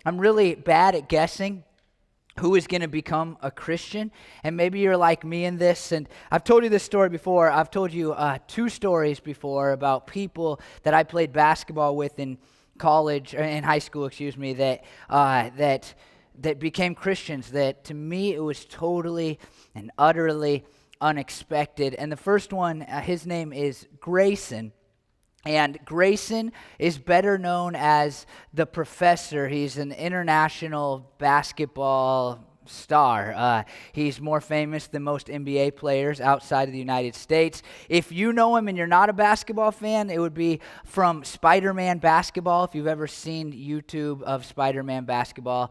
I'm really bad at guessing who is going to become a Christian. And maybe you're like me in this. And I've told you this story before. I've told you two stories before about people that I played basketball with in college, or in high school, excuse me, that became Christians. That to me it was totally and utterly unexpected. And the first one, his name is Grayson. And Grayson is better known as the Professor. He's an international basketball star. He's more famous than most NBA players outside of the United States. If you know him and you're not a basketball fan, it would be from Spider-Man basketball. If you've ever seen YouTube of Spider-Man basketball,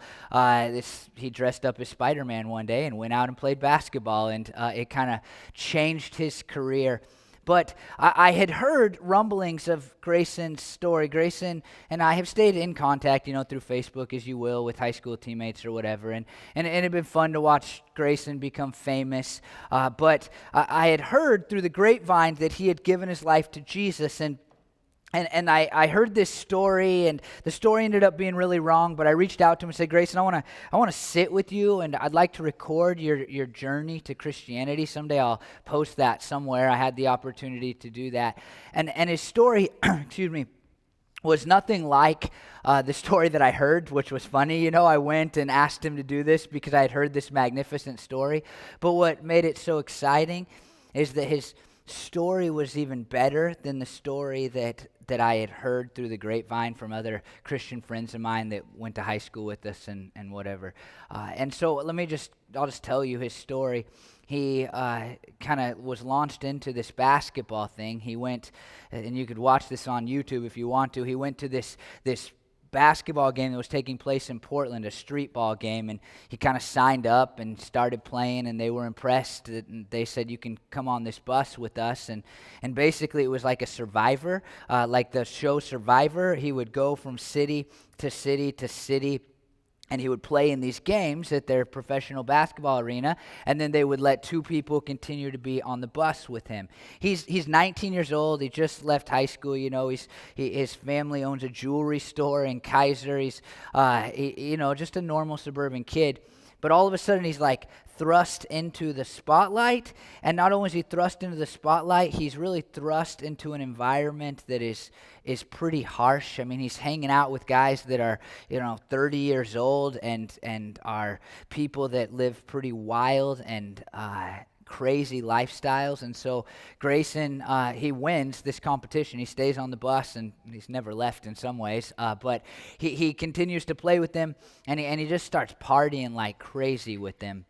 he dressed up as Spider-Man one day and went out and played basketball, and it kind of changed his career. But I had heard rumblings of Grayson's story. Grayson and I have stayed in contact, through Facebook, as you will, with high school teammates or whatever. And it had been fun to watch Grayson become famous. But I had heard through the grapevine that he had given his life to Jesus. And I heard this story, and the story ended up being really wrong, but I reached out to him and said, Grayson, I want to sit with you, and I'd like to record your journey to Christianity. Someday I'll post that somewhere. I had the opportunity to do that. And his story, excuse me, was nothing like the story that I heard, which was funny. I went and asked him to do this because I had heard this magnificent story. But what made it so exciting is that his story was even better than the story that I had heard through the grapevine from other Christian friends of mine that went to high school with us and whatever. And so I'll just tell you his story. He kind of was launched into this basketball thing. He went, and you could watch this on YouTube if you want to, he went to this basketball game that was taking place in Portland, a street ball game, and he kind of signed up and started playing, and they were impressed, and they said, you can come on this bus with us, and basically it was like a Survivor, like the show Survivor. He would go from city to city to city, and he would play in these games at their professional basketball arena, and then they would let two people continue to be on the bus with him. He's 19 years old. He just left high school. His family owns a jewelry store in Kaiser. He's just a normal suburban kid. But all of a sudden, he's like thrust into the spotlight. And not only is he thrust into the spotlight, he's really thrust into an environment that is pretty harsh. I mean, he's hanging out with guys that are, 30 years old and are people that live pretty wild and crazy lifestyles. And so Grayson, he wins this competition. He stays on the bus, and he's never left in some ways, but he continues to play with them, and he just starts partying like crazy with them.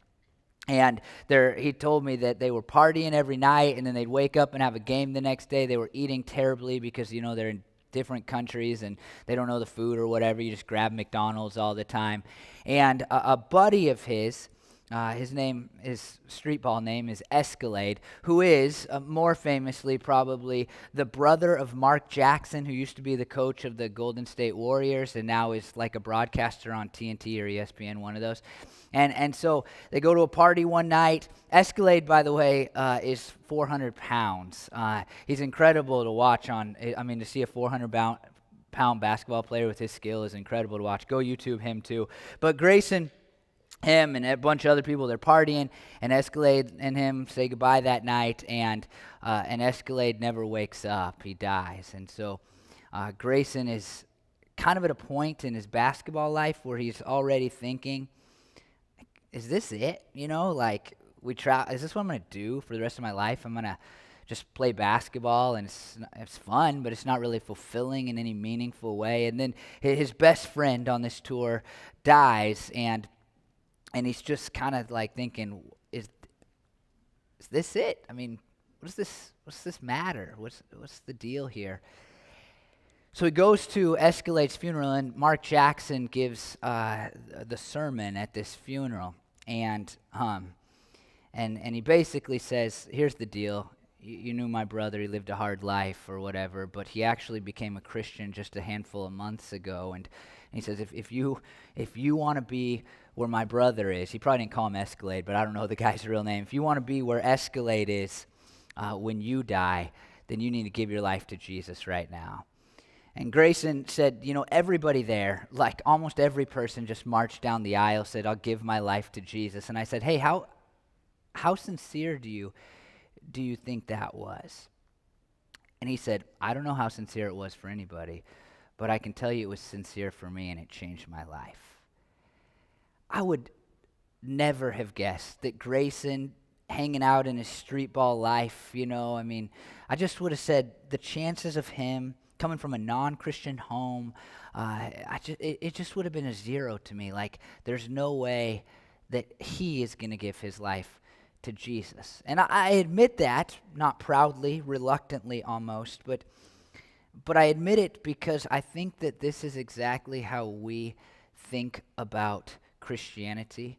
And he told me that they were partying every night, and then they'd wake up and have a game the next day. They were eating terribly because, they're in different countries and they don't know the food or whatever. You just grab McDonald's all the time. And a buddy of his street ball name is Escalade, who is more famously probably the brother of Mark Jackson, who used to be the coach of the Golden State Warriors and now is like a broadcaster on TNT or ESPN, one of those. And so they go to a party one night. Escalade, by the way, is 400 pounds. He's incredible to watch to see a 400-pound basketball player with his skill is incredible to watch. Go YouTube him too. But Grayson, him and a bunch of other people, they're partying, and Escalade and him say goodbye that night, and Escalade never wakes up. He dies. And so Grayson is kind of at a point in his basketball life where he's already thinking, is this it? Is this what I'm going to do for the rest of my life? I'm going to just play basketball, and it's fun, but it's not really fulfilling in any meaningful way. And then his best friend on this tour dies, and he's just kind of like thinking, is this it? I mean, what's this matter? What's the deal here? So he goes to Escalade's funeral, and Mark Jackson gives the sermon at this funeral, and he basically says, here's the deal. You knew my brother, he lived a hard life or whatever, but he actually became a Christian just a handful of months ago. And he says, if you want to be where my brother is, he probably didn't call him Escalade, but I don't know the guy's real name. If you want to be where Escalade is when you die, then you need to give your life to Jesus right now. And Grayson said, everybody there, like almost every person just marched down the aisle, said, I'll give my life to Jesus. And I said, hey, how sincere do you think that was? And he said, I don't know how sincere it was for anybody, but I can tell you it was sincere for me, and it changed my life. I would never have guessed that Grayson, hanging out in his street ball life, I just would have said the chances of him coming from a non-Christian home, it just would have been a zero to me. Like, there's no way that he is going to give his life to Jesus. And I admit that, not proudly, reluctantly almost, but I admit it because I think that this is exactly how we think about Christianity.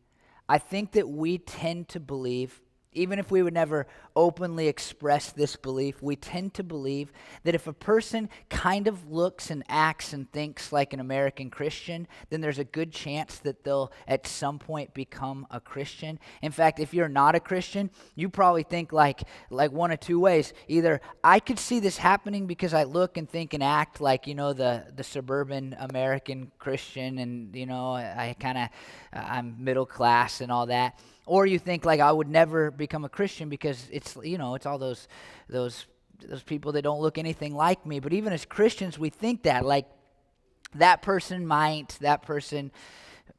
I think that we tend to believe, even if we would never openly express this belief, we tend to believe that if a person kind of looks and acts and thinks like an American Christian, then there's a good chance that they'll at some point become a Christian. In fact, if you're not a Christian, you probably think like one of two ways. Either I could see this happening because I look and think and act like, the suburban American Christian, and, I'm middle class and all that. Or you think like I would never become a Christian because it's all those people that don't look anything like me. But even as Christians, we think that like that person might, that person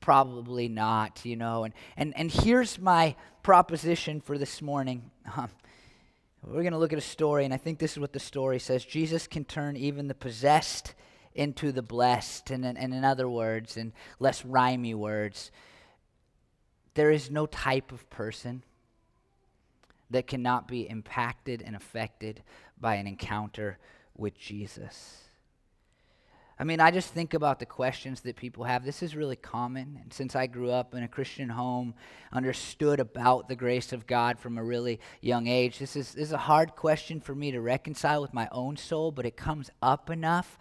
probably not, And here's my proposition for this morning. We're going to look at a story, and I think this is what the story says. Jesus can turn even the possessed into the blessed. And in other words, in less rhymey words, there is no type of person that cannot be impacted and affected by an encounter with Jesus. I just think about the questions that people have. This is really common. And since I grew up in a Christian home, understood about the grace of God from a really young age, this is a hard question for me to reconcile with my own soul, but it comes up enough.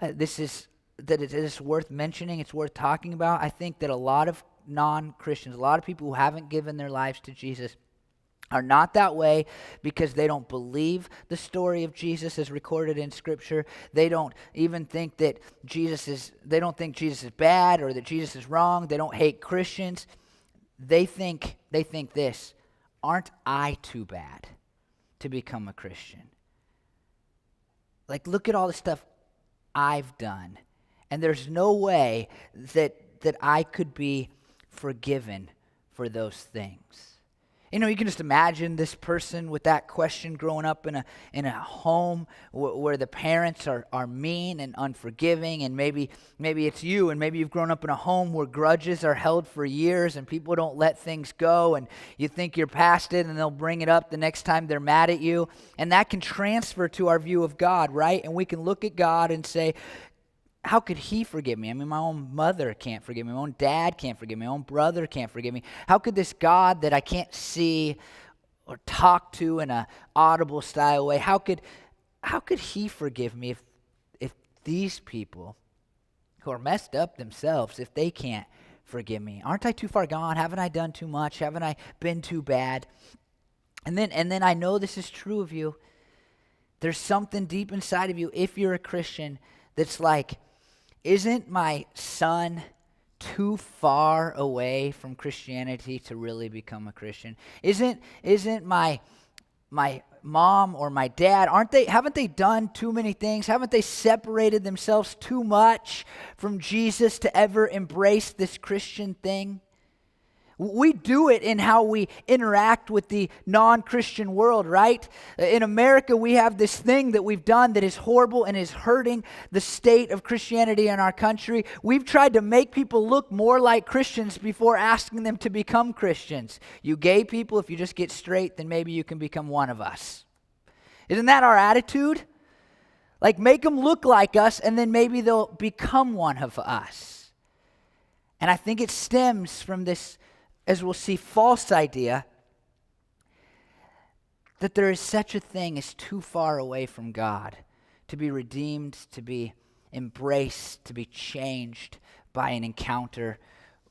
It is worth mentioning. It's worth talking about. I think that a lot of non-Christians, a lot of people who haven't given their lives to Jesus, are not that way because they don't believe the story of Jesus as recorded in Scripture. They don't even think that Jesus is bad or that Jesus is wrong. They don't hate Christians. They think this: aren't I too bad to become a Christian? Like, look at all the stuff I've done, and there's no way that I could be forgiven for those things. You can just imagine this person with that question growing up in a home where the parents are mean and unforgiving, and maybe it's you, and maybe you've grown up in a home where grudges are held for years and people don't let things go, and you think you're past it and they'll bring it up the next time they're mad at you, and that can transfer to our view of God, right? And we can look at God and say, how could he forgive me? My own mother can't forgive me. My own dad can't forgive me. My own brother can't forgive me. How could this God that I can't see or talk to in an audible style way, how could he forgive me if these people who are messed up themselves, if they can't forgive me? Aren't I too far gone? Haven't I done too much? Haven't I been too bad? And then I know this is true of you. There's something deep inside of you, if you're a Christian, that's like, isn't my son too far away from Christianity to really become a Christian? Isn't my mom or my dad, haven't they done too many things? Haven't they separated themselves too much from Jesus to ever embrace this Christian thing? We do it in how we interact with the non-Christian world, right? In America, we have this thing that we've done that is horrible and is hurting the state of Christianity in our country. We've tried to make people look more like Christians before asking them to become Christians. You gay people, if you just get straight, then maybe you can become one of us. Isn't that our attitude? Like, make them look like us, and then maybe they'll become one of us. And I think it stems from this, as we'll see, false idea that there is such a thing as too far away from God to be redeemed, to be embraced, to be changed by an encounter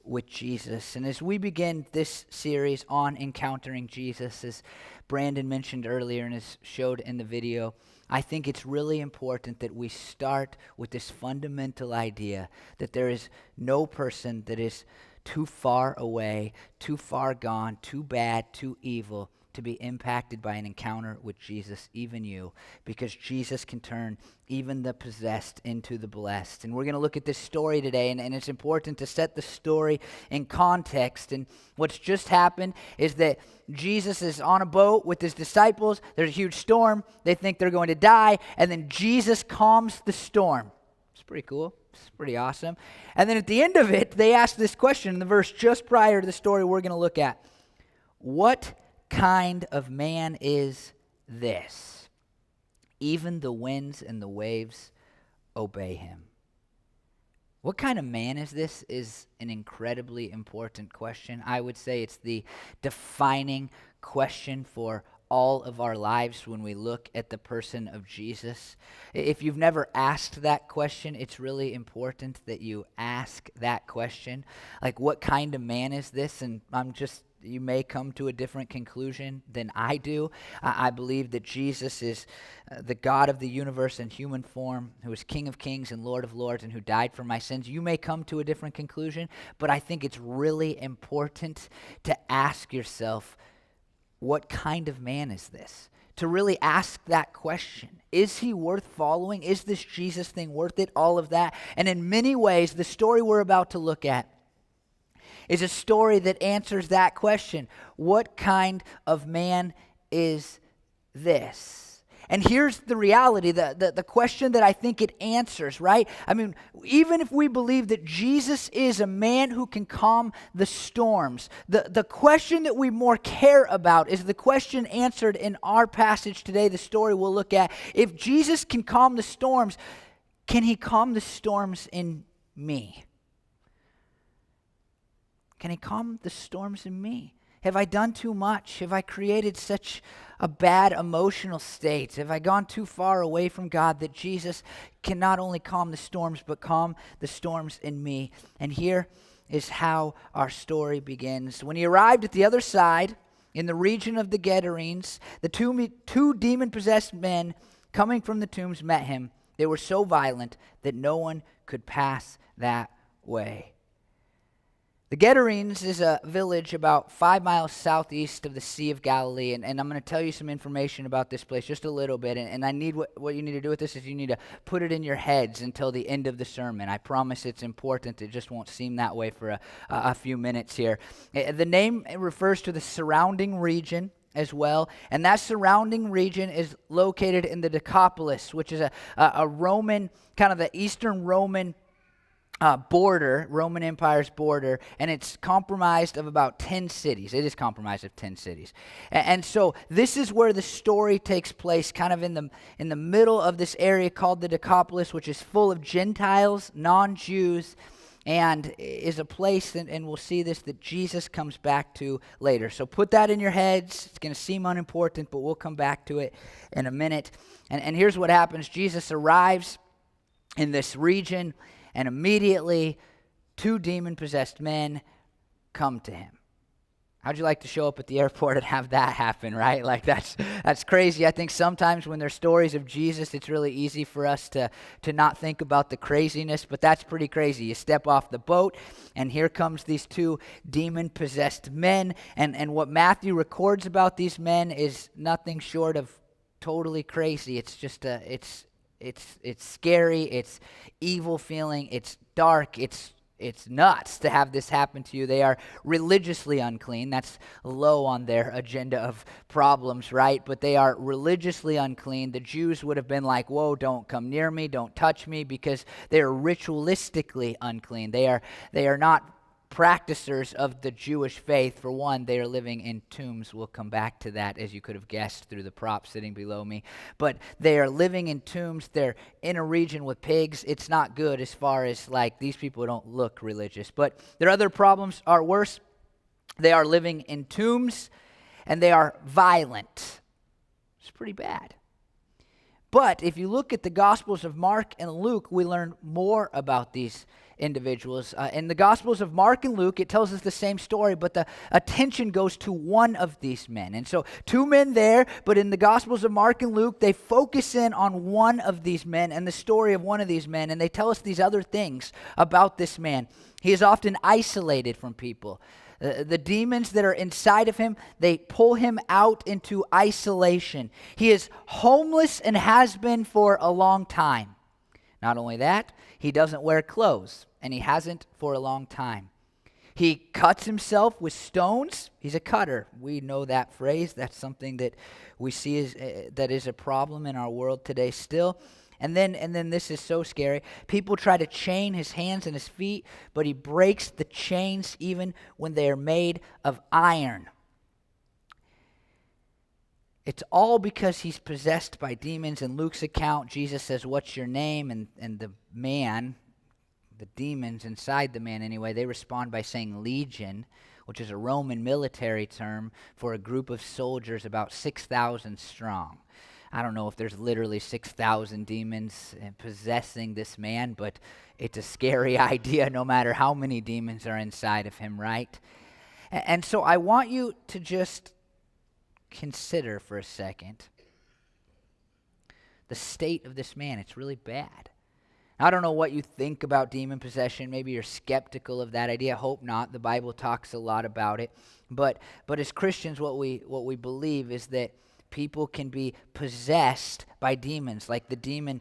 with Jesus. And as we begin this series on encountering Jesus, as Brandon mentioned earlier and as showed in the video, I think it's really important that we start with this fundamental idea that there is no person that is too far away, too far gone, too bad, too evil to be impacted by an encounter with Jesus, even you, because Jesus can turn even the possessed into the blessed. And we're going to look at this story today, and it's important to set the story in context. And what's just happened is that Jesus is on a boat with his disciples. There's a huge storm. They think they're going to die, and then Jesus calms the storm. It's pretty cool. It's pretty awesome. And then at the end of it, they ask this question in the verse just prior to the story we're going to look at. What kind of man is this? Even the winds and the waves obey him. What kind of man is this is an incredibly important question. I would say it's the defining question for all of our lives when we look at the person of Jesus. If you've never asked that question, it's really important that you ask that question. Like, what kind of man is this? And you may come to a different conclusion than I do. I believe that Jesus is the God of the universe in human form, who is King of kings and Lord of lords, and who died for my sins. You may come to a different conclusion, but I think it's really important to ask yourself, what kind of man is this? To really ask that question. Is he worth following? Is this Jesus thing worth it? All of that. And in many ways, the story we're about to look at is a story that answers that question. What kind of man is this? And here's the reality, the question that I think it answers, right? I mean, even if we believe that Jesus is a man who can calm the storms, the question that we more care about is the question answered in our passage today, the story we'll look at. If Jesus can calm the storms, can he calm the storms in me? Can he calm the storms in me? Have I done too much? Have I created such a bad emotional state? Have I gone too far away from God that Jesus can not only calm the storms, but calm the storms in me? And here is how our story begins. When he arrived at the other side, in the region of the Gadarenes, the two demon-possessed men coming from the tombs met him. They were so violent that no one could pass that way. The Gadarenes is a village about 5 miles southeast of the Sea of Galilee, and I'm going to tell you some information about this place, just a little bit, and I need what you need to do with this is you need to put it in your heads until the end of the sermon. I promise it's important. It just won't seem that way for a few minutes here. The name refers to the surrounding region as well, and that surrounding region is located in the Decapolis, which is a Roman, kind of the Eastern Roman border, Roman Empire's border, and it's comprised of about 10 cities. It is comprised of 10 cities. And so this is where the story takes place, kind of in the middle of this area called the Decapolis, which is full of Gentiles, non-Jews, and is a place, and we'll see this, that Jesus comes back to later. So put that in your heads. It's going to seem unimportant, but we'll come back to it in a minute. And here's what happens. Jesus arrives in this region, and immediately, two demon-possessed men come to him. How'd you like to show up at the airport and have that happen, right? Like, that's crazy. I think sometimes when there's stories of Jesus, it's really easy for us to not think about the craziness, but that's pretty crazy. You step off the boat, and here comes these two demon-possessed men, and what Matthew records about these men is nothing short of totally crazy. It's just It's scary, it's evil feeling, it's dark, it's nuts to have this happen to you. They are religiously unclean. That's low on their agenda of problems, right? But they are religiously unclean. The Jews would have been like, whoa, don't come near me, don't touch me, because they are ritualistically unclean. They are not practicers of the Jewish faith. For one, they are living in tombs. We'll come back to that, as you could have guessed through the prop sitting below me. But they are living in tombs. They're in a region with pigs. It's not good as far as, like, these people don't look religious. But their other problems are worse. They are living in tombs, and they are violent. It's pretty bad. But if you look at the Gospels of Mark and Luke, we learn more about these individuals. In the Gospels of Mark and Luke, it tells us the same story, but the attention goes to one of these men. And so two men there, but in the Gospels of Mark and Luke, they focus in on one of these men and the story of one of these men, and they tell us these other things about this man. He is often isolated from people. The demons that are inside of him, they pull him out into isolation. He is homeless and has been for a long time. Not only that, he doesn't wear clothes, and he hasn't for a long time. He cuts himself with stones. He's a cutter. We know that phrase. That's something that we see that is a problem in our world today still. And then this is so scary. People try to chain his hands and his feet, but he breaks the chains even when they are made of iron. It's all because he's possessed by demons. In Luke's account, Jesus says, "What's your name?" And the man, the demons inside the man anyway, they respond by saying legion, which is a Roman military term for a group of soldiers about 6,000 strong. I don't know if there's literally 6,000 demons possessing this man, but it's a scary idea no matter how many demons are inside of him, right? And so I want you to just consider for a second the state of this man. It's really bad. I don't know what you think about demon possession. Maybe you're skeptical of that idea. I hope not. The Bible talks a lot about it. But as Christians, what we believe is that people can be possessed by demons, like the demon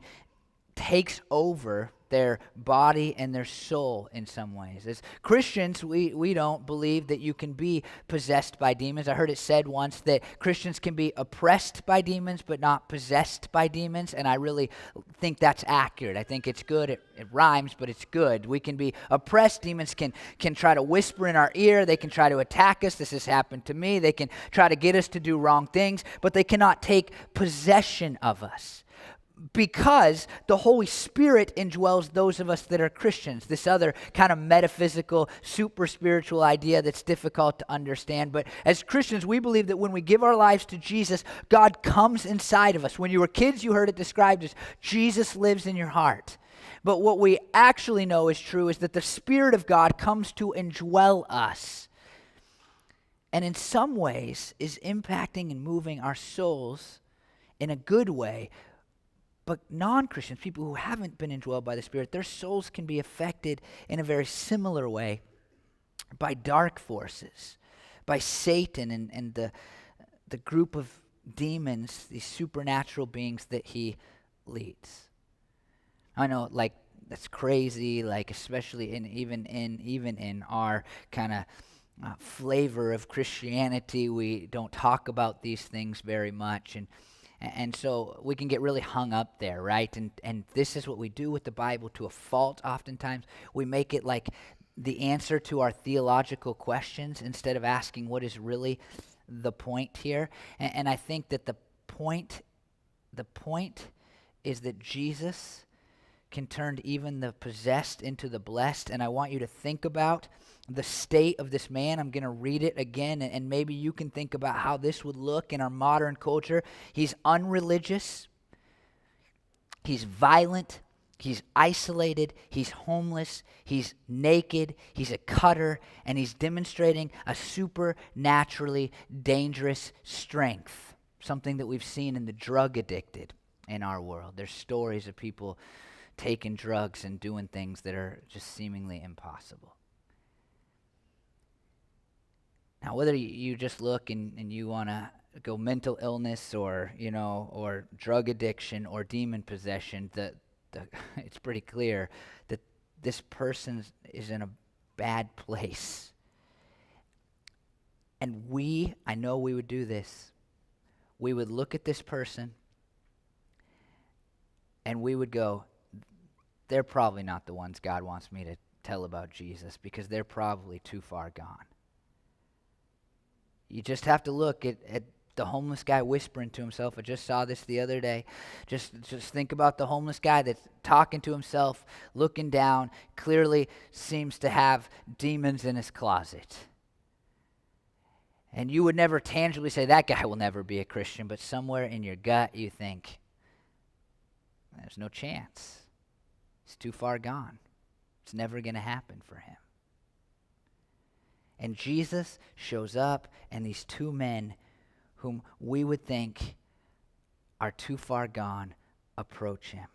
takes over their body and their soul in some ways. As Christians, we don't believe that you can be possessed by demons. I heard it said once that Christians can be oppressed by demons but not possessed by demons, and I really think that's accurate. I think it's good. It rhymes, but it's good. We can be oppressed. Demons can try to whisper in our ear. They can try to attack us. This has happened to me. They can try to get us to do wrong things, but they cannot take possession of us, because the Holy Spirit indwells those of us that are Christians. This other kind of metaphysical, super spiritual idea that's difficult to understand. But as Christians, we believe that when we give our lives to Jesus, God comes inside of us. When you were kids, you heard it described as Jesus lives in your heart. But what we actually know is true is that the Spirit of God comes to indwell us, and in some ways is impacting and moving our souls in a good way. But non-Christians, people who haven't been indwelled by the Spirit, their souls can be affected in a very similar way by dark forces, by Satan and the group of demons, these supernatural beings that he leads. I know, like, that's crazy, like, especially even in our kind of flavor of Christianity, we don't talk about these things very much, and so we can get really hung up there, right? And this is what we do with the Bible to a fault oftentimes. We make it like the answer to our theological questions instead of asking what is really the point here. And I think that the point is that Jesus can turn even the possessed into the blessed. And I want you to think about the state of this man. I'm going to read it again, and maybe you can think about how this would look in our modern culture. He's unreligious. He's violent. He's isolated. He's homeless. He's naked. He's a cutter, and he's demonstrating a supernaturally dangerous strength, something that we've seen in the drug addicted in our world. There's stories of people taking drugs and doing things that are just seemingly impossible. Now, whether you just look and you want to go mental illness or drug addiction or demon possession, it's pretty clear that this person is in a bad place. And I know we would do this. We would look at this person and we would go, they're probably not the ones God wants me to tell about Jesus, because they're probably too far gone. You just have to look at the homeless guy whispering to himself. I just saw this the other day. Just think about the homeless guy that's talking to himself, looking down, clearly seems to have demons in his closet. And you would never tangibly say, that guy will never be a Christian, but somewhere in your gut you think, There's no chance. He's too far gone. It's never going to happen for him. And Jesus shows up, and these two men whom we would think are too far gone approach him.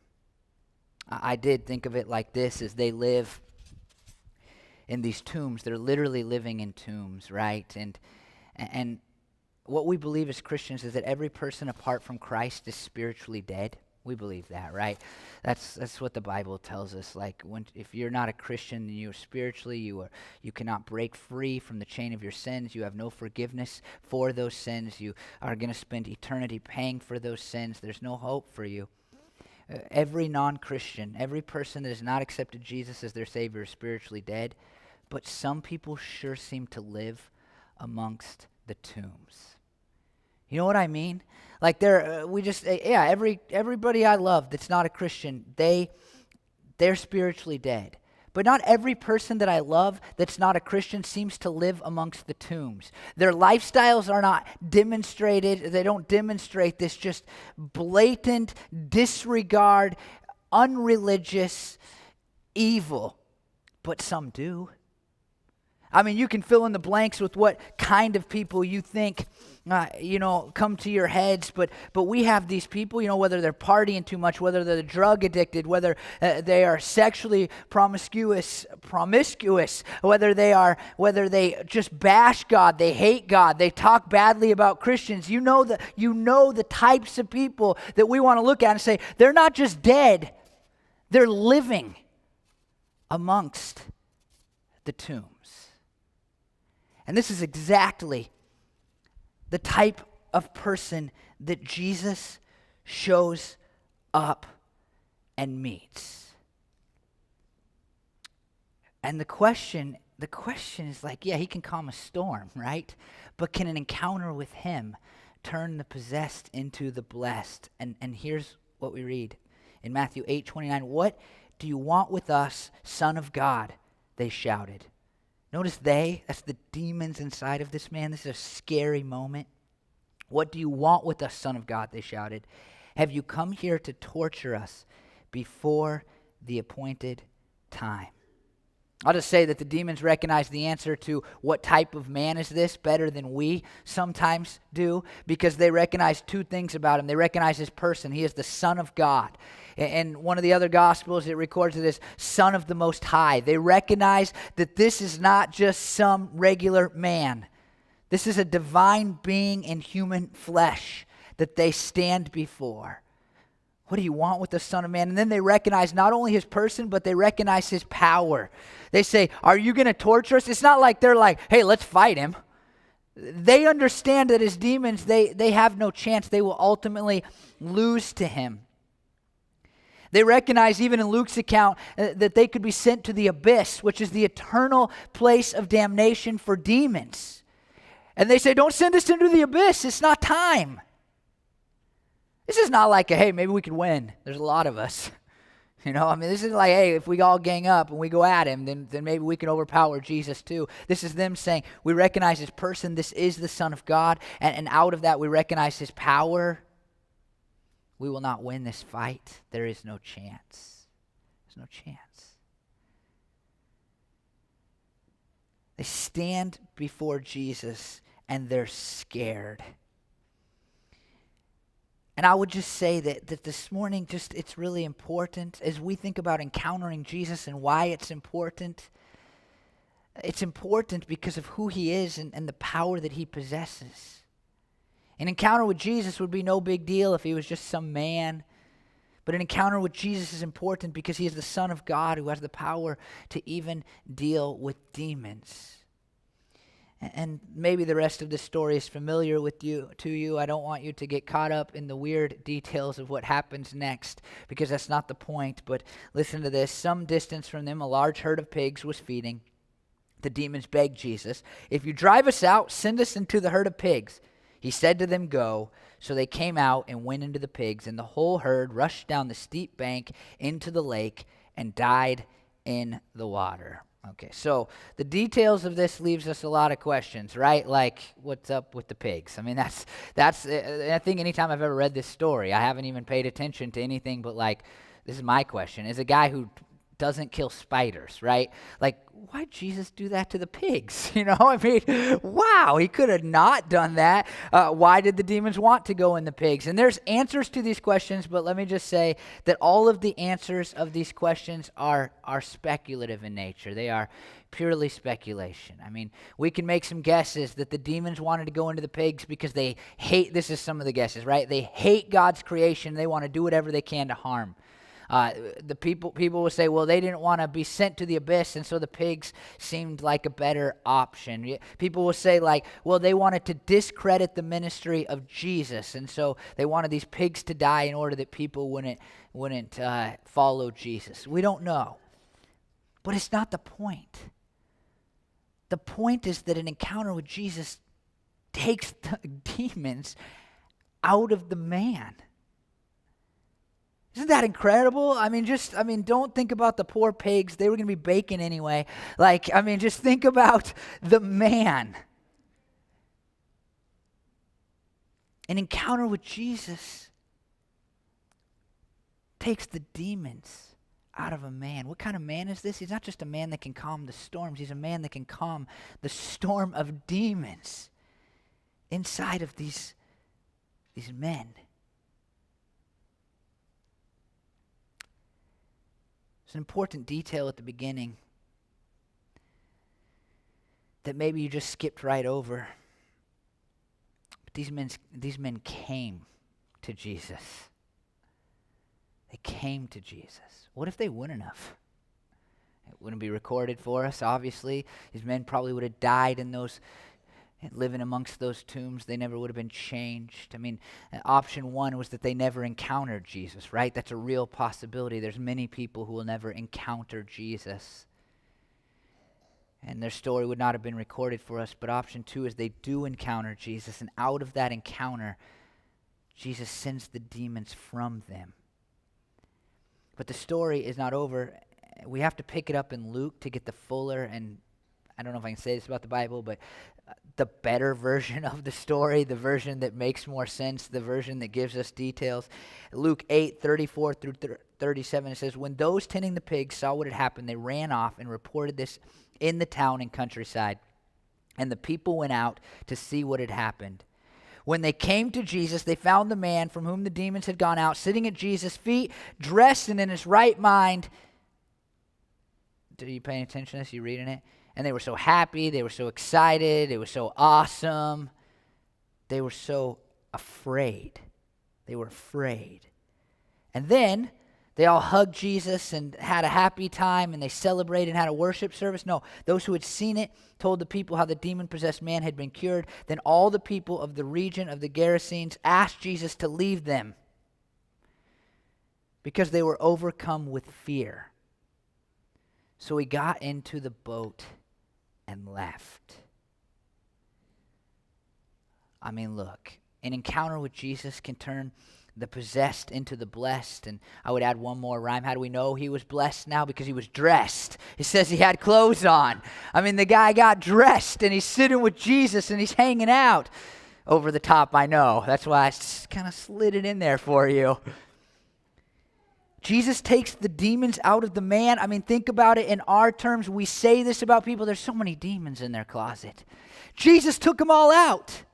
I did think of it like this: as they live in these tombs, they're literally living in tombs, right? And what we believe as Christians is that every person apart from Christ is spiritually dead. We believe that, right? That's what the Bible tells us. Like, if you're not a Christian, then you cannot break free from the chain of your sins. You have no forgiveness for those sins. You are going to spend eternity paying for those sins. There's no hope for you. Every non-Christian, every person that has not accepted Jesus as their Savior is spiritually dead. But some people sure seem to live amongst the tombs. You know what I mean? Like everybody I love that's not a Christian, they're spiritually dead. But not every person that I love that's not a Christian seems to live amongst the tombs. Their lifestyles are not demonstrated. They don't demonstrate this just blatant disregard, unreligious evil. But some do. I mean, you can fill in the blanks with what kind of people you think, come to your heads. But we have these people, whether they're partying too much, whether they're drug addicted, whether they are sexually promiscuous, whether they just bash God, they hate God, they talk badly about Christians. You know the types of people that we want to look at and say, they're not just dead, they're living amongst the tombs. And this is exactly the type of person that Jesus shows up and meets. And the question is like, yeah, he can calm a storm, right? But can an encounter with him turn the possessed into the blessed? And here's what we read in Matthew 8:29. What do you want with us, Son of God? They shouted. Notice that's the demons inside of this man. This is a scary moment. What do you want with us, Son of God? They shouted. Have you come here to torture us before the appointed time? I'll just say that the demons recognize the answer to what type of man is this better than we sometimes do, because they recognize two things about him. They recognize his person. He is the Son of God. And one of the other Gospels, it records it as Son of the Most High. They recognize that this is not just some regular man. This is a divine being in human flesh that they stand before. What do you want with the Son of Man? And then they recognize not only his person, but they recognize his power. They say, are you going to torture us? It's not like they're like, hey, let's fight him. They understand that as demons, they have no chance. They will ultimately lose to him. They recognize, even in Luke's account, that they could be sent to the abyss, which is the eternal place of damnation for demons. And they say, don't send us into the abyss. It's not time. This is not like, hey, maybe we could win. There's a lot of us. This isn't like, hey, if we all gang up and we go at him, then maybe we can overpower Jesus too. This is them saying, we recognize his person. This is the Son of God. And out of that, we recognize his power. We will not win this fight. There is no chance. There's no chance. They stand before Jesus and they're scared. And I would just say that this morning, it's really important as we think about encountering Jesus and why it's important. It's important because of who he is and the power that he possesses. An encounter with Jesus would be no big deal if he was just some man. But an encounter with Jesus is important because he is the Son of God who has the power to even deal with demons. And maybe the rest of this story is familiar to you. I don't want you to get caught up in the weird details of what happens next, because that's not the point. But listen to this. Some distance from them, a large herd of pigs was feeding. The demons begged Jesus, if you drive us out, send us into the herd of pigs. He said to them, go. So they came out and went into the pigs, and the whole herd rushed down the steep bank into the lake and died in the water. Okay, so the details of this leaves us a lot of questions, right? Like, what's up with the pigs? I mean, that's. I think anytime I've ever read this story, I haven't even paid attention to anything but like, this is my question: is a guy who doesn't kill spiders, right? Like, why'd Jesus do that to the pigs? I mean, wow, he could have not done that. Why did the demons want to go in the pigs? And there's answers to these questions, but let me just say that all of the answers of these questions are speculative in nature. They are purely speculation. I mean, we can make some guesses that the demons wanted to go into the pigs because they hate, this is some of the guesses, right? They hate God's creation. They want to do whatever they can to harm. The people will say, well, they didn't want to be sent to the abyss, and so the pigs seemed like a better option. People will say, like, well, they wanted to discredit the ministry of Jesus, and so they wanted these pigs to die in order that people wouldn't follow Jesus. We don't know, but it's not the point. The point is that an encounter with Jesus takes the demons out of the man. Isn't that incredible? I mean, don't think about the poor pigs. They were going to be bacon anyway. Just think about the man. An encounter with Jesus takes the demons out of a man. What kind of man is this? He's not just a man that can calm the storms. He's a man that can calm the storm of demons inside of these men. It's an important detail at the beginning that maybe you just skipped right over. But these men came to Jesus. They came to Jesus. What if they wouldn't have? It wouldn't be recorded for us, obviously. These men probably would have died in those, living amongst those tombs. They never would have been changed. I mean, option one was that they never encountered Jesus, right? That's a real possibility. There's many people who will never encounter Jesus, and their story would not have been recorded for us. But option two is they do encounter Jesus, and out of that encounter, Jesus sends the demons from them. But the story is not over. We have to pick it up in Luke to get the fuller, and I don't know if I can say this about the Bible, but the better version of the story, the version that makes more sense, the version that gives us details. Luke 8:34 through 37, it says, when those tending the pigs saw what had happened, they ran off and reported this in the town and countryside. And the people went out to see what had happened. When they came to Jesus, they found the man from whom the demons had gone out, sitting at Jesus' feet, dressed and in his right mind. Are you paying attention to this? Are you reading it? And they were so happy. They were so excited. It was so awesome. They were so afraid. They were afraid. And then they all hugged Jesus and had a happy time, and they celebrated and had a worship service. No, those who had seen it told the people how the demon-possessed man had been cured. Then all the people of the region of the Gerasenes asked Jesus to leave them because they were overcome with fear. So he got into the boat and left. I mean, look, an encounter with Jesus can turn the possessed into the blessed. And I would add one more rhyme. How do we know he was blessed now? Because he was dressed. It says he had clothes on. I mean, the guy got dressed and he's sitting with Jesus and he's hanging out. Over the top, I know. That's why I kind of slid it in there for you. Jesus takes the demons out of the man. I mean, think about it in our terms. We say this about people. There's so many demons in their closet. Jesus took them all out.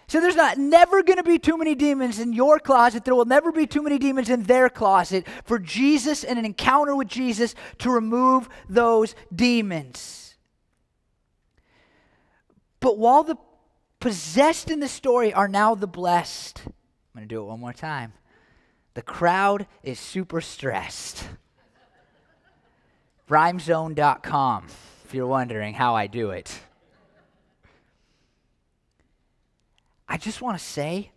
So there's never going to be too many demons in your closet. There will never be too many demons in their closet for Jesus and an encounter with Jesus to remove those demons. But while the possessed in the story are now the blessed, I'm going to do it one more time. The crowd is super stressed. Rhymezone.com, if you're wondering how I do it. I just want to say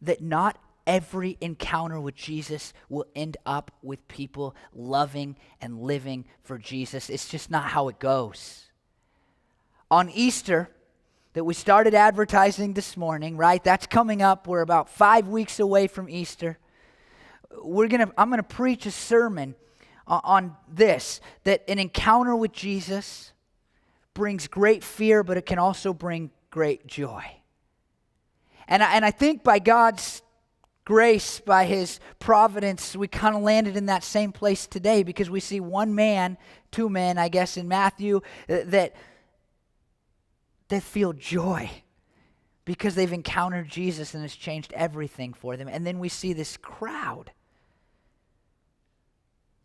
that not every encounter with Jesus will end up with people loving and living for Jesus. It's just not how it goes. On Easter, that we started advertising this morning, right? That's coming up. We're about 5 weeks away from Easter. I'm going to preach a sermon on this, that an encounter with Jesus brings great fear, but it can also bring great joy. And I think by God's grace, by his providence, we kind of landed in that same place today, because we see one man, two men, I guess, in Matthew that feel joy because they've encountered Jesus and it's changed everything for them. And then we see this crowd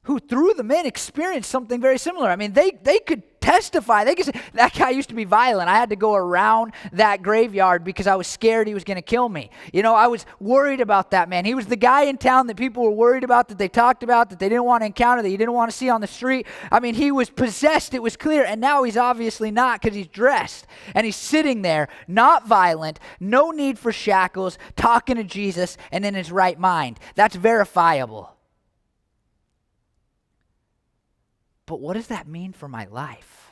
who through the men experienced something very similar. I mean, they could testify. They could say, that guy used to be violent. I had to go around that graveyard because I was scared he was going to kill me. You know, I was worried about that man. He was the guy in town that people were worried about, that they talked about, that they didn't want to encounter, that you didn't want to see on the street. I mean, he was possessed. It was clear. And now he's obviously not, because he's dressed. And he's sitting there, not violent, no need for shackles, talking to Jesus, and in his right mind. That's verifiable. But what does that mean for my life?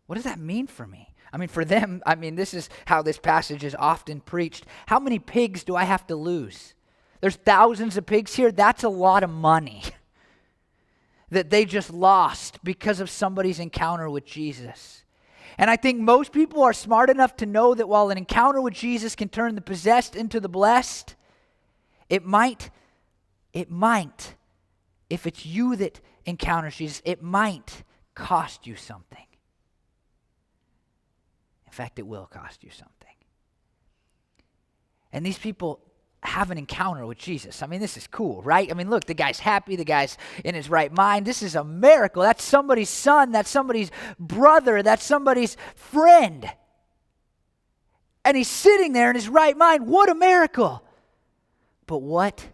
What does that mean for me? I mean, for them, this is how this passage is often preached. How many pigs do I have to lose? There's thousands of pigs here. That's a lot of money that they just lost because of somebody's encounter with Jesus. And I think most people are smart enough to know that while an encounter with Jesus can turn the possessed into the blessed, it might, if it's you that encounters Jesus, it might cost you something. In fact, it will cost you something. And these people have an encounter with Jesus. I mean, this is cool, right? I mean, look, the guy's happy. The guy's in his right mind. This is a miracle. That's somebody's son. That's somebody's brother. That's somebody's friend. And he's sitting there in his right mind. What a miracle. But what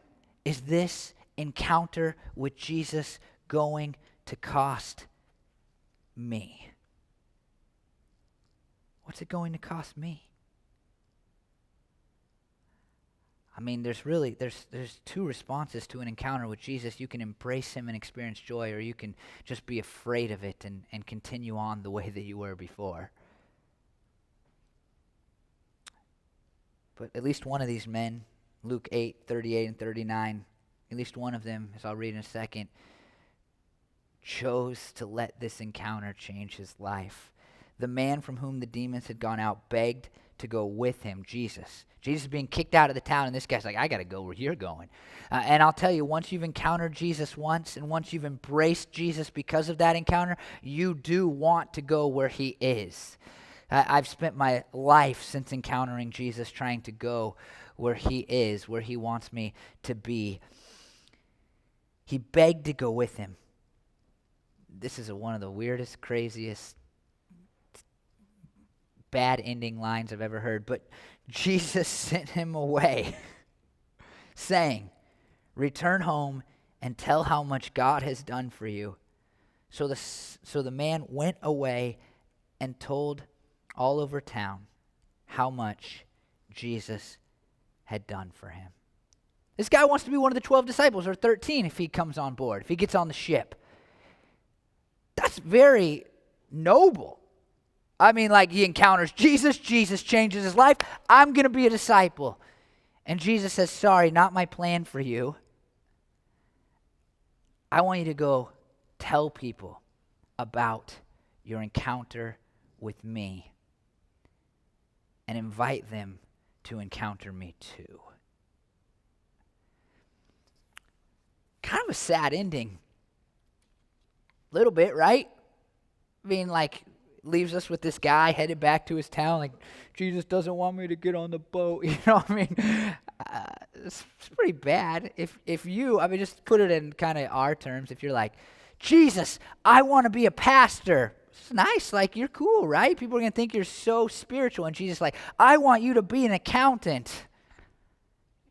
is this encounter with Jesus going to cost me? What's it going to cost me? I mean, there's two responses to an encounter with Jesus. You can embrace him and experience joy, or you can just be afraid of it and continue on the way that you were before. But at least one of these men, Luke 8:38 and 39, at least one of them, as I'll read in a second, chose to let this encounter change his life. The man from whom the demons had gone out begged to go with him, Jesus. Jesus is being kicked out of the town, and this guy's like, I got to go where you're going. And I'll tell you, once you've encountered Jesus once, and once you've embraced Jesus because of that encounter, you do want to go where he is. I've spent my life since encountering Jesus trying to go where he is, where he wants me to be. He begged to go with him. This is one of the weirdest, craziest, bad ending lines I've ever heard. But Jesus sent him away, saying, return home and tell how much God has done for you. So the man went away and told all over town how much Jesus had done for him. This guy wants to be one of the 12 disciples, or 13 if he comes on board, if he gets on the ship. That's very noble. I mean, like, he encounters Jesus. Jesus changes his life. I'm going to be a disciple. And Jesus says, sorry, not my plan for you. I want you to go tell people about your encounter with me and invite them to encounter me too. Kind of a sad ending. A little bit, right? I mean, like, leaves us with this guy headed back to his town, like, Jesus doesn't want me to get on the boat. You know what I mean? It's pretty bad. If you, just put it in kind of our terms. If you're like, Jesus, I want to be a pastor. It's nice. Like, you're cool, right? People are going to think you're so spiritual. And Jesus is like, I want you to be an accountant.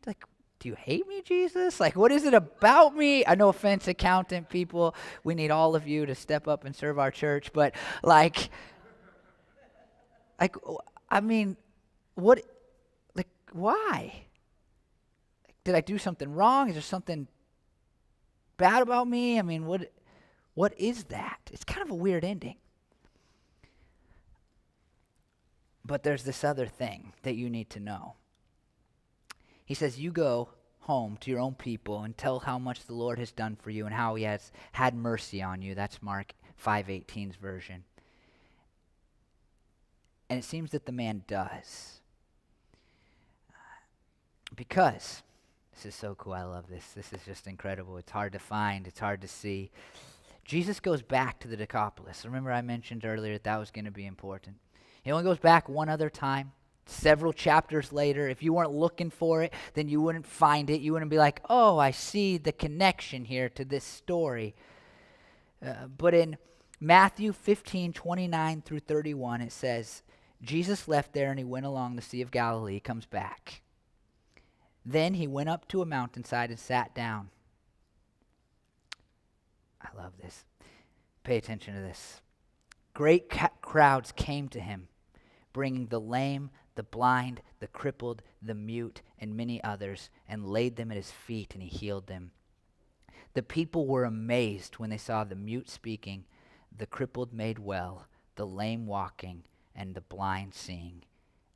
Like, do you hate me, Jesus? Like, what is it about me? No offense, accountant people. We need all of you to step up and serve our church. But what, why? Did I do something wrong? Is there something bad about me? What is that? It's kind of a weird ending. But there's this other thing that you need to know. He says, you go home to your own people and tell how much the Lord has done for you and how he has had mercy on you. That's Mark 5:18's version. And it seems that the man does. Because, this is so cool, I love this. This is just incredible. It's hard to find, it's hard to see. Jesus goes back to the Decapolis. Remember I mentioned earlier that was going to be important. He only goes back one other time, several chapters later. If you weren't looking for it, then you wouldn't find it. You wouldn't be like, oh, I see the connection here to this story. But in Matthew 15:29 through 31, it says, Jesus left there and he went along the Sea of Galilee. He comes back. Then he went up to a mountainside and sat down. I love this. Pay attention to this. Great crowds came to him, bringing the lame, the blind, the crippled, the mute, and many others, and laid them at his feet, and he healed them. The people were amazed when they saw the mute speaking, the crippled made well, the lame walking, and the blind seeing,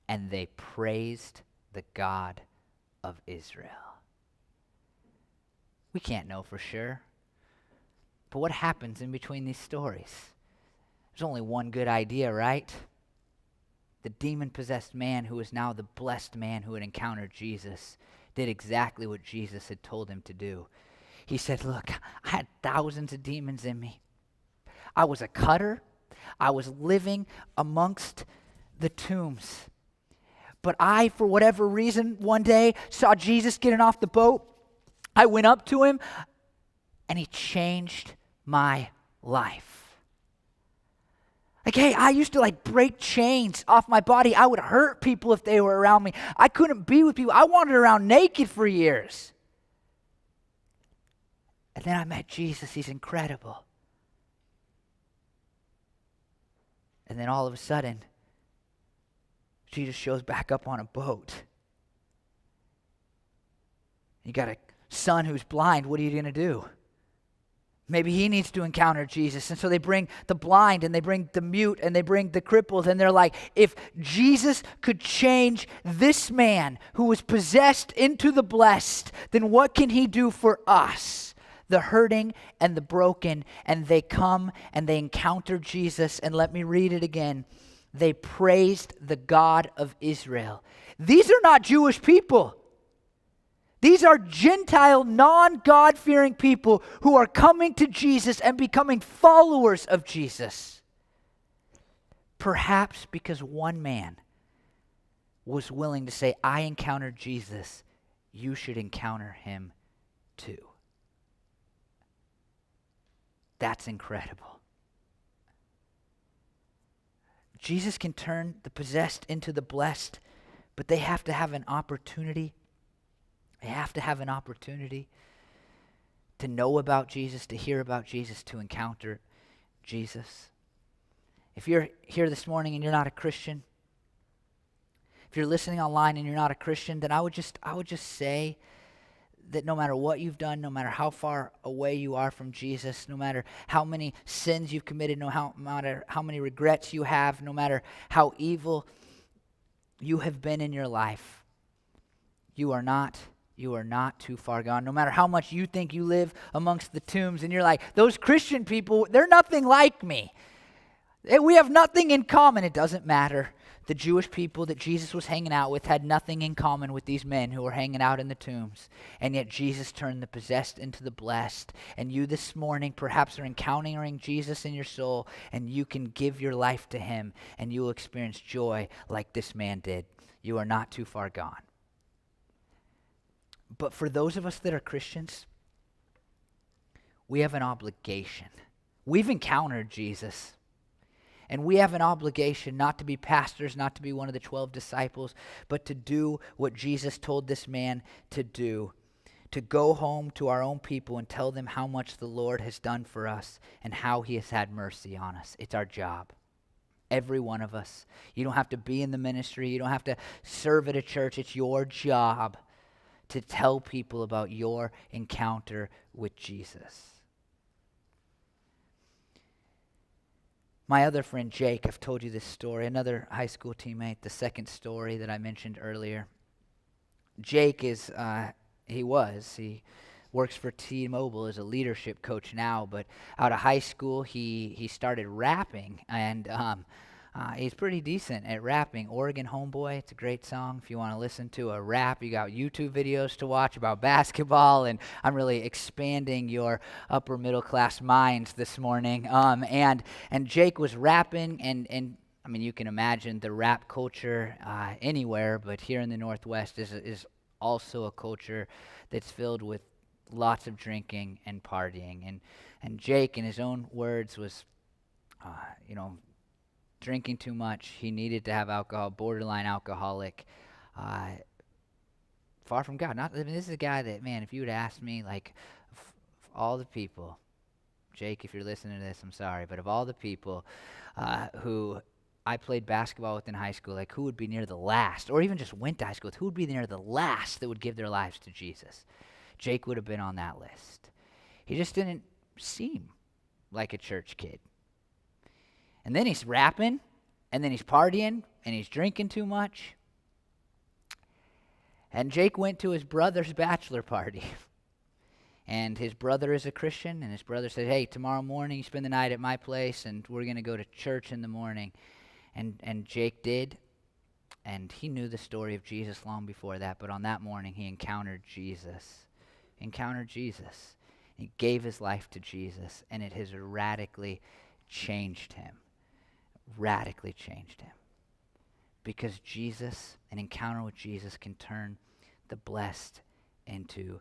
and they praised the God of Israel. We can't know for sure. But what happens in between these stories? There's only one good idea, right? The demon-possessed man who is now the blessed man who had encountered Jesus did exactly what Jesus had told him to do. He said, look, I had thousands of demons in me. I was a cutter. I was living amongst the tombs. But I, for whatever reason, one day saw Jesus getting off the boat. I went up to him, and he changed my life. Like, hey, I used to break chains off my body. I would hurt people if they were around me. I couldn't be with people. I wandered around naked for years. And then I met Jesus. He's incredible. And then all of a sudden, Jesus shows back up on a boat. You got a son who's blind. What are you going to do? Maybe he needs to encounter Jesus. And so they bring the blind and they bring the mute and they bring the crippled. And they're like, if Jesus could change this man who was possessed into the blessed, then what can he do for us? The hurting and the broken. And they come and they encounter Jesus. And let me read it again. They praised the God of Israel. These are not Jewish people. These are Gentile, non-God-fearing people who are coming to Jesus and becoming followers of Jesus. Perhaps because one man was willing to say, I encountered Jesus, you should encounter him too. That's incredible. Jesus can turn the possessed into the blessed, but they have to have an opportunity. They have to have an opportunity to know about Jesus, to hear about Jesus, to encounter Jesus. If you're here this morning and you're not a Christian, if you're listening online and you're not a Christian, then I would just say that no matter what you've done, no matter how far away you are from Jesus, no matter how many sins you've committed, no matter how many regrets you have, no matter how evil you have been in your life, you are not too far gone. No matter how much you think you live amongst the tombs and you're like, those Christian people, they're nothing like me. We have nothing in common. It doesn't matter. The Jewish people that Jesus was hanging out with had nothing in common with these men who were hanging out in the tombs. And yet Jesus turned the possessed into the blessed. And you this morning perhaps are encountering Jesus in your soul, and you can give your life to him and you will experience joy like this man did. You are not too far gone. But for those of us that are Christians, we have an obligation. We've encountered Jesus. And we have an obligation not to be pastors, not to be one of the 12 disciples, but to do what Jesus told this man to do. To go home to our own people and tell them how much the Lord has done for us and how he has had mercy on us. It's our job. Every one of us. You don't have to be in the ministry. You don't have to serve at a church. It's your job to tell people about your encounter with Jesus. My other friend Jake, I've told you this story, another high school teammate, the second story that I mentioned earlier. Jake is He works for T-Mobile as a leadership coach now, but out of high school, he started rapping, and he's pretty decent at rapping. Oregon Homeboy, it's a great song. If you want to listen to a rap, you got YouTube videos to watch about basketball, and I'm really expanding your upper middle class minds this morning. And Jake was rapping, and I mean, you can imagine the rap culture anywhere, but here in the Northwest is also a culture that's filled with lots of drinking and partying. And Jake, in his own words, was, drinking too much. He needed to have alcohol, borderline alcoholic, far from God. This is a guy that, man, if you would ask me, like, all the people, Jake, if you're listening to this, I'm sorry, but of all the people who I played basketball with in high school, like, who would be near the last, or even just went to high school with, who would be near the last that would give their lives to Jesus? Jake would have been on that list. He just didn't seem like a church kid. And then he's rapping, and then he's partying, and he's drinking too much. And Jake went to his brother's bachelor party. And his brother is a Christian, and his brother said, hey, tomorrow morning you spend the night at my place, and we're going to go to church in the morning. And Jake did, and he knew the story of Jesus long before that, but on that morning he encountered Jesus. He gave his life to Jesus, and it has radically changed him. Because Jesus, an encounter with Jesus, can turn the blessed into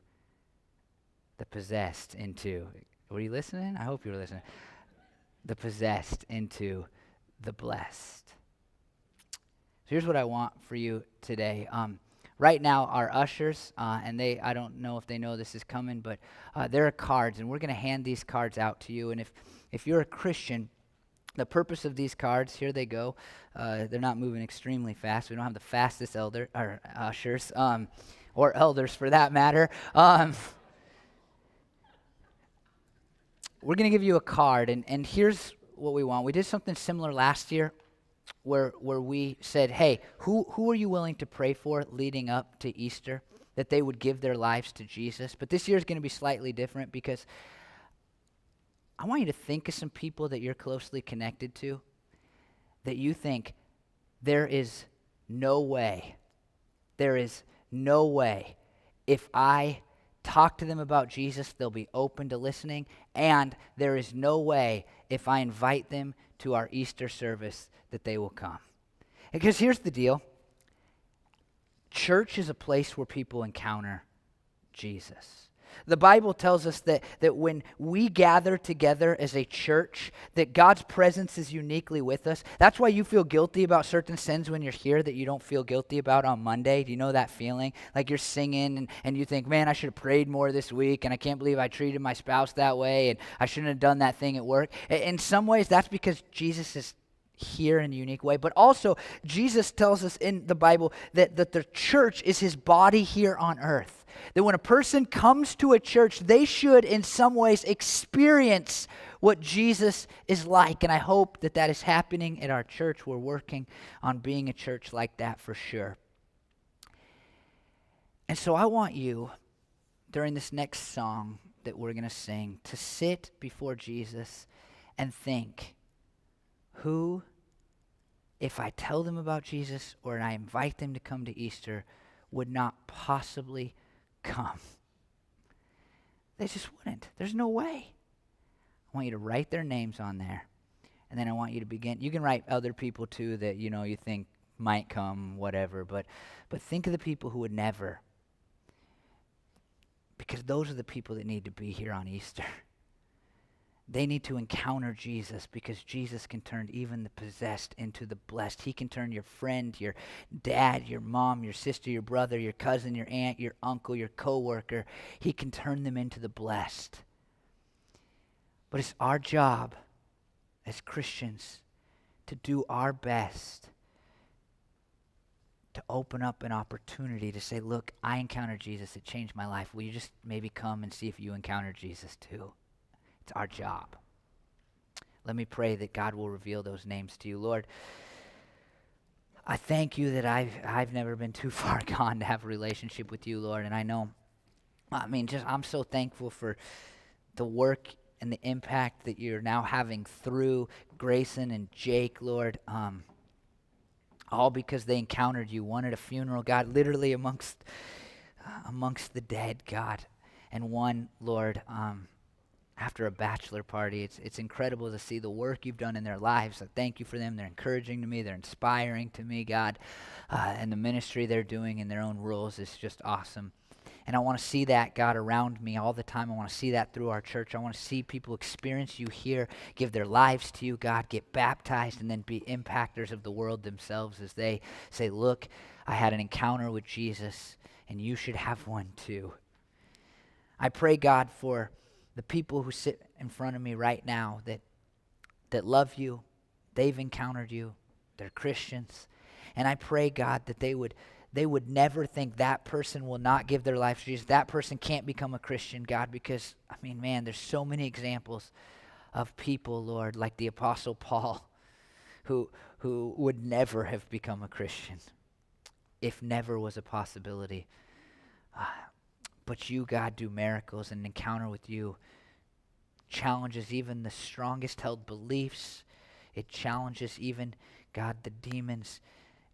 the possessed into, were you listening? I hope you were listening. The possessed into the blessed. So here's what I want for you today. Right now, our ushers, and I don't know if they know this is coming, but there are cards, and we're going to hand these cards out to you. And if you're a Christian, the purpose of these cards, here they go. They're not moving extremely fast. We don't have the fastest ushers, or elders for that matter. We're going to give you a card, and here's what we want. We did something similar last year where we said, hey, who are you willing to pray for leading up to Easter, that they would give their lives to Jesus? But this year is going to be slightly different because I want you to think of some people that you're closely connected to, that you think there is no way if I talk to them about Jesus, they'll be open to listening, and there is no way if I invite them to our Easter service that they will come. Because here's the deal. Church is a place where people encounter Jesus. The Bible tells us that when we gather together as a church, that God's presence is uniquely with us. That's why you feel guilty about certain sins when you're here that you don't feel guilty about on Monday. Do you know that feeling? Like you're singing and you think, man, I should have prayed more this week, and I can't believe I treated my spouse that way, and I shouldn't have done that thing at work. In some ways, that's because Jesus is here in a unique way. But also, Jesus tells us in the Bible that the church is his body here on earth. That when a person comes to a church, they should in some ways experience what Jesus is like. And I hope that is happening at our church. We're working on being a church like that for sure. And so I want you, during this next song that we're going to sing, to sit before Jesus and think, who, if I tell them about Jesus or I invite them to come to Easter, would not possibly come? They just wouldn't. There's no way. I want you to write their names on there. And then I want you to begin. You can write other people too that you think might come, whatever. But think of the people who would never. Because those are the people that need to be here on Easter. They need to encounter Jesus, because Jesus can turn even the possessed into the blessed. He can turn your friend, your dad, your mom, your sister, your brother, your cousin, your aunt, your uncle, your coworker. He can turn them into the blessed. But it's our job as Christians to do our best to open up an opportunity to say, look, I encountered Jesus. It changed my life. Will you just maybe come and see if you encounter Jesus too? It's our job. Let me pray that God will reveal those names to you. Lord, I thank you that I've never been too far gone to have a relationship with you, Lord, and I know I mean, just I'm so thankful for the work and the impact that you're now having through Grayson and Jake, Lord. All because they encountered you, one at a funeral, God, literally amongst the dead, God, and one, Lord, after a bachelor party. It's incredible to see the work you've done in their lives. I thank you for them. They're encouraging to me. They're inspiring to me, God, and the ministry they're doing in their own roles is just awesome. And I want to see that, God, around me all the time. I want to see that through our church. I want to see people experience you here, give their lives to you, God, get baptized, and then be impactors of the world themselves as they say, look, I had an encounter with Jesus, and you should have one too. I pray, God, for the people who sit in front of me right now that love you, they've encountered you, they're Christians. And I pray, God, that they would never think that person will not give their life to Jesus. That person can't become a Christian, God, because, I mean, man, there's so many examples of people, Lord, like the Apostle Paul, who would never have become a Christian if never was a possibility. But you, God, do miracles, and an encounter with you challenges even the strongest held beliefs. It challenges even, God, the demons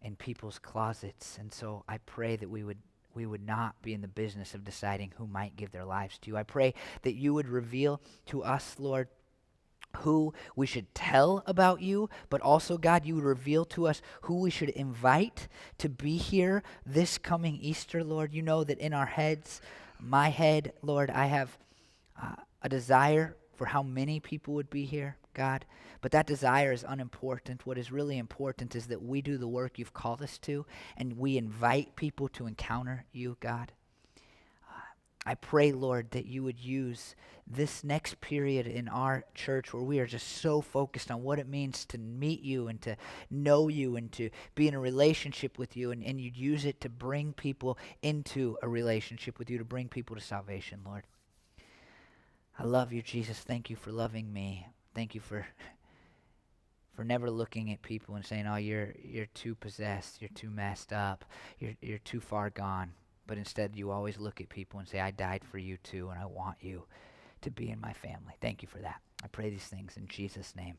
in people's closets. And so I pray that we would not be in the business of deciding who might give their lives to you. I pray that you would reveal to us, Lord, who we should tell about you, but also, God, you would reveal to us who we should invite to be here this coming Easter, Lord. You know that in our heads, my head, Lord, I have a desire for how many people would be here, God, but that desire is unimportant. What is really important is that we do the work you've called us to, and we invite people to encounter you, God. I pray, Lord, that you would use this next period in our church where we are just so focused on what it means to meet you and to know you and to be in a relationship with you, and you'd use it to bring people into a relationship with you, to bring people to salvation, Lord. I love you, Jesus. Thank you for loving me. Thank you for never looking at people and saying, oh, you're too possessed, you're too messed up, you're too far gone. But instead, you always look at people and say, I died for you too, and I want you to be in my family. Thank you for that. I pray these things in Jesus' name.